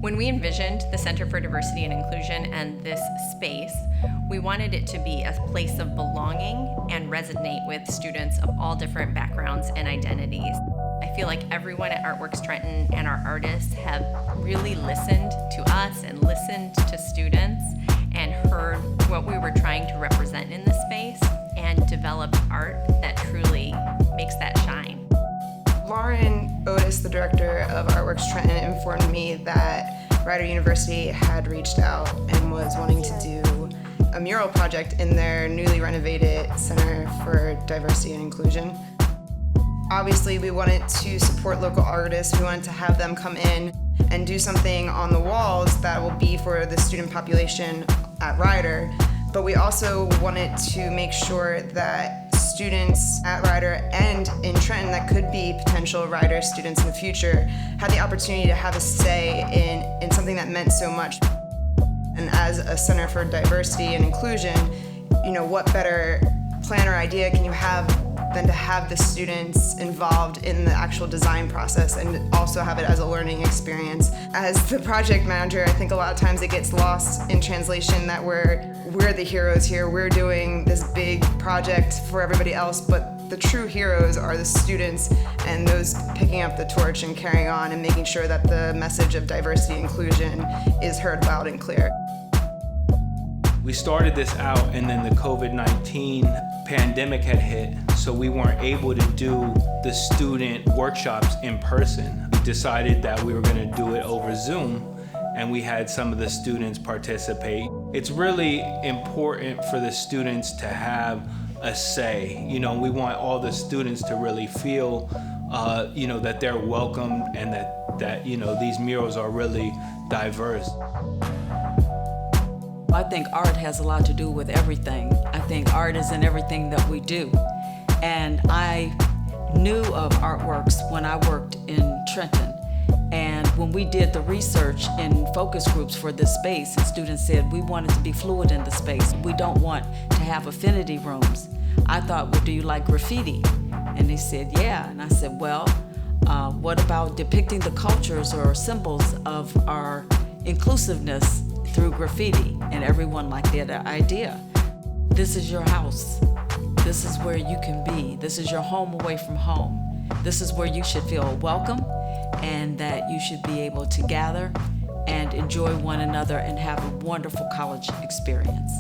When we envisioned the Center for Diversity and Inclusion and this space, we wanted it to be a place of belonging and resonate with students of all different backgrounds and identities. I feel like everyone at Artworks Trenton and our artists have really listened to us and listened to students and heard what we were trying to represent in this space and developed art that truly makes that shine. Lauren Otis, the director of Artworks Trenton, informed me that Rider University had reached out and was wanting to do a mural project in their newly renovated Center for Diversity and Inclusion. Obviously, we wanted to support local artists. We wanted to have them come in and do something on the walls that will be for the student population at Rider. But we also wanted to make sure that students at Rider and in Trenton that could be potential Rider students in the future had the opportunity to have a say in something that meant so much. And as a Center for Diversity and Inclusion, what better plan or idea can you have than to have the students involved in the actual design process and also have it as a learning experience. As the project manager, I think a lot of times it gets lost in translation that we're the heroes here. We're doing this big project for everybody else, but the true heroes are the students and those picking up the torch and carrying on and making sure that the message of diversity and inclusion is heard loud and clear. We started this out and then the COVID-19 pandemic had hit, so we weren't able to do the student workshops in person. We decided that we were going to do it over Zoom, and we had some of the students participate. It's really important for the students to have a say. We want all the students to really feel that they're welcome and that these murals are really diverse. I think art has a lot to do with everything. I think art is in everything that we do. And I knew of Artworks when I worked in Trenton. And when we did the research in focus groups for this space, and students said we wanted to be fluid in the space. We don't want to have affinity rooms. I thought, well, do you like graffiti? And they said, yeah. And I said, well, what about depicting the cultures or symbols of our inclusiveness through graffiti? And everyone liked that idea. This is your house. This is where you can be. This is your home away from home. This is where you should feel welcome and that you should be able to gather and enjoy one another and have a wonderful college experience.